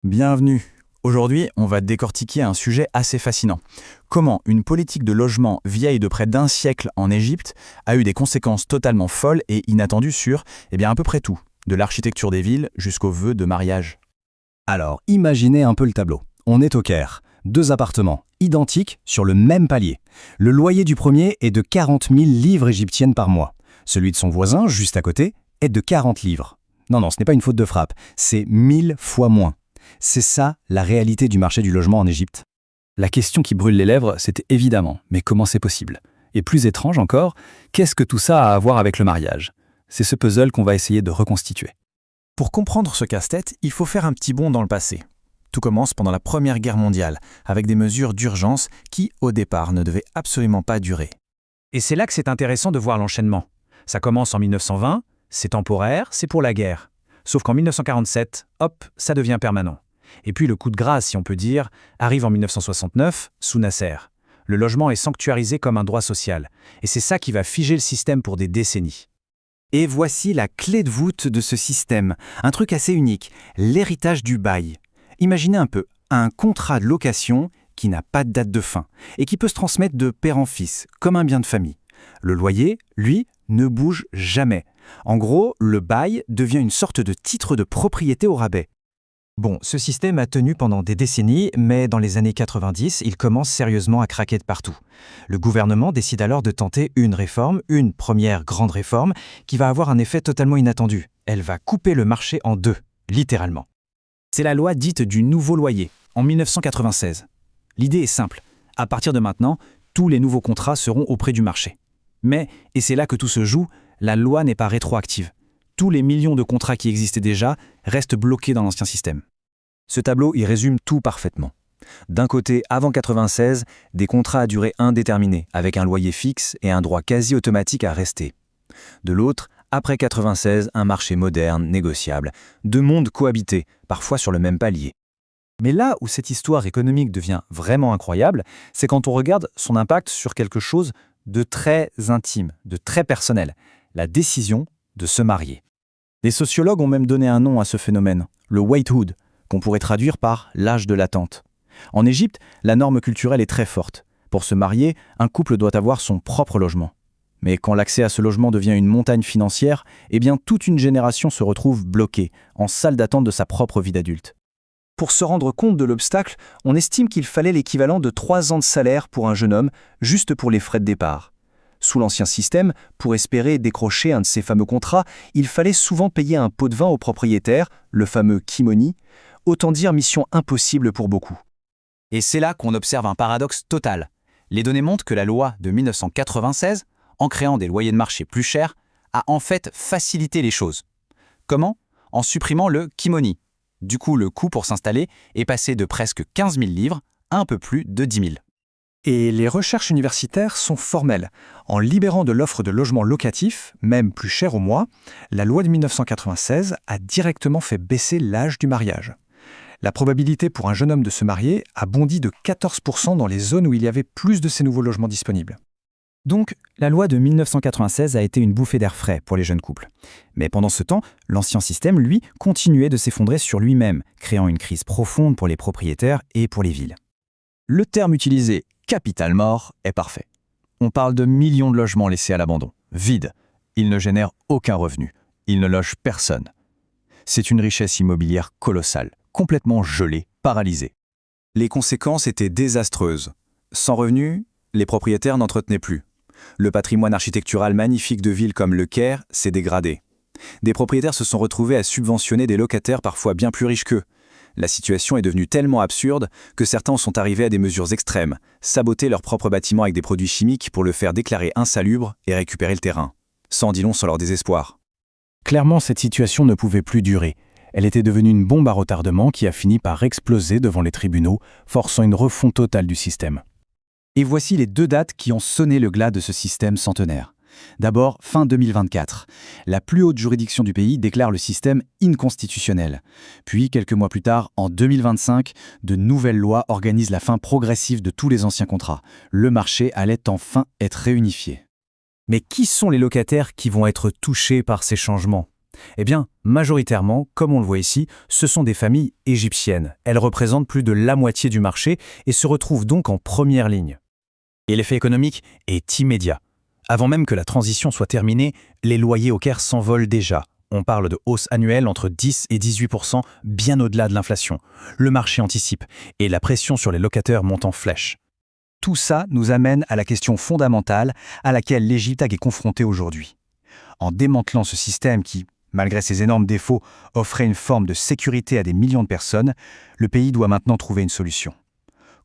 Bienvenue. Aujourd'hui, on va décortiquer un sujet assez fascinant. Comment une politique de logement vieille de près d'un siècle en Égypte a eu des conséquences totalement folles et inattendues sur, à peu près tout, de l'architecture des villes jusqu'aux vœux de mariage. Alors, imaginez un peu le tableau. On est au Caire. 2 appartements, identiques, sur le même palier. Le loyer du premier est de 40 000 livres égyptiennes par mois. Celui de son voisin, juste à côté, est de 40 livres. Non, ce n'est pas une faute de frappe, c'est 1000 fois moins. C'est ça, la réalité du marché du logement en Égypte. La question qui brûle les lèvres, c'est évidemment, mais comment c'est possible? Et plus étrange encore, qu'est-ce que tout ça a à voir avec le mariage? C'est ce puzzle qu'on va essayer de reconstituer. Pour comprendre ce casse-tête, il faut faire un petit bond dans le passé. Tout commence pendant la Première Guerre mondiale, avec des mesures d'urgence qui, au départ, ne devaient absolument pas durer. Et c'est là que c'est intéressant de voir l'enchaînement. Ça commence en 1920, c'est temporaire, c'est pour la guerre. Sauf qu'en 1947, hop, ça devient permanent. Et puis le coup de grâce, si on peut dire, arrive en 1969, sous Nasser. Le logement est sanctuarisé comme un droit social. Et c'est ça qui va figer le système pour des décennies. Et voici la clé de voûte de ce système, un truc assez unique, l'héritage du bail. Imaginez un peu, un contrat de location qui n'a pas de date de fin et qui peut se transmettre de père en fils, comme un bien de famille. Le loyer, lui, ne bouge jamais. En gros, le bail devient une sorte de titre de propriété au rabais. Bon, ce système a tenu pendant des décennies, mais dans les années 90, il commence sérieusement à craquer de partout. Le gouvernement décide alors de tenter une réforme, une première grande réforme, qui va avoir un effet totalement inattendu. Elle va couper le marché en deux, littéralement. C'est la loi dite du nouveau loyer, en 1996. L'idée est simple. À partir de maintenant, tous les nouveaux contrats seront au prix du marché. Mais, et c'est là que tout se joue, la loi n'est pas rétroactive. Tous les millions de contrats qui existaient déjà restent bloqués dans l'ancien système. Ce tableau y résume tout parfaitement. D'un côté, avant 96, des contrats à durée indéterminée, avec un loyer fixe et un droit quasi automatique à rester. De l'autre, après 96, un marché moderne, négociable, 2 mondes cohabités, parfois sur le même palier. Mais là où cette histoire économique devient vraiment incroyable, c'est quand on regarde son impact sur quelque chose de très intime, de très personnel, la décision de se marier. Les sociologues ont même donné un nom à ce phénomène, le waithood, qu'on pourrait traduire par l'âge de l'attente. En Égypte, la norme culturelle est très forte. Pour se marier, un couple doit avoir son propre logement. Mais quand l'accès à ce logement devient une montagne financière, toute une génération se retrouve bloquée, en salle d'attente de sa propre vie d'adulte. Pour se rendre compte de l'obstacle, on estime qu'il fallait l'équivalent de 3 ans de salaire pour un jeune homme, juste pour les frais de départ. Sous l'ancien système, pour espérer décrocher un de ces fameux contrats, il fallait souvent payer un pot de vin au propriétaire, le fameux kimoni, autant dire mission impossible pour beaucoup. Et c'est là qu'on observe un paradoxe total. Les données montrent que la loi de 1996, en créant des loyers de marché plus chers, a en fait facilité les choses. Comment? En supprimant le kimoni. Du coup, le coût pour s'installer est passé de presque 15 000 livres à un peu plus de 10 000. Et les recherches universitaires sont formelles. En libérant de l'offre de logements locatifs, même plus cher au mois, la loi de 1996 a directement fait baisser l'âge du mariage. La probabilité pour un jeune homme de se marier a bondi de 14% dans les zones où il y avait plus de ces nouveaux logements disponibles. Donc, la loi de 1996 a été une bouffée d'air frais pour les jeunes couples. Mais pendant ce temps, l'ancien système, lui, continuait de s'effondrer sur lui-même, créant une crise profonde pour les propriétaires et pour les villes. Le terme utilisé, capital mort, est parfait. On parle de millions de logements laissés à l'abandon, vides. Ils ne génèrent aucun revenu. Ils ne logent personne. C'est une richesse immobilière colossale, complètement gelée, paralysée. Les conséquences étaient désastreuses. Sans revenus, les propriétaires n'entretenaient plus. Le patrimoine architectural magnifique de villes comme le Caire s'est dégradé. Des propriétaires se sont retrouvés à subventionner des locataires parfois bien plus riches qu'eux. La situation est devenue tellement absurde que certains en sont arrivés à des mesures extrêmes, saboter leur propre bâtiment avec des produits chimiques pour le faire déclarer insalubre et récupérer le terrain. Ça en dit long sur leur désespoir. Clairement, cette situation ne pouvait plus durer. Elle était devenue une bombe à retardement qui a fini par exploser devant les tribunaux, forçant une refonte totale du système. Et voici les 2 dates qui ont sonné le glas de ce système centenaire. D'abord, fin 2024. La plus haute juridiction du pays déclare le système inconstitutionnel. Puis, quelques mois plus tard, en 2025, de nouvelles lois organisent la fin progressive de tous les anciens contrats. Le marché allait enfin être réunifié. Mais qui sont les locataires qui vont être touchés par ces changements? Eh bien, majoritairement, comme on le voit ici, ce sont des familles égyptiennes. Elles représentent plus de la moitié du marché et se retrouvent donc en première ligne. Et l'effet économique est immédiat. Avant même que la transition soit terminée, les loyers au Caire s'envolent déjà. On parle de hausses annuelles entre 10 et 18%, bien au-delà de l'inflation. Le marché anticipe et la pression sur les locataires monte en flèche. Tout ça nous amène à la question fondamentale à laquelle l'Égypte est confrontée aujourd'hui. En démantelant ce système qui, malgré ses énormes défauts, offrait une forme de sécurité à des millions de personnes, le pays doit maintenant trouver une solution.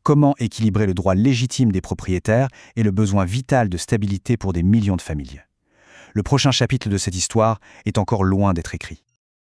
Comment équilibrer le droit légitime des propriétaires et le besoin vital de stabilité pour des millions de familles ? Le prochain chapitre de cette histoire est encore loin d'être écrit.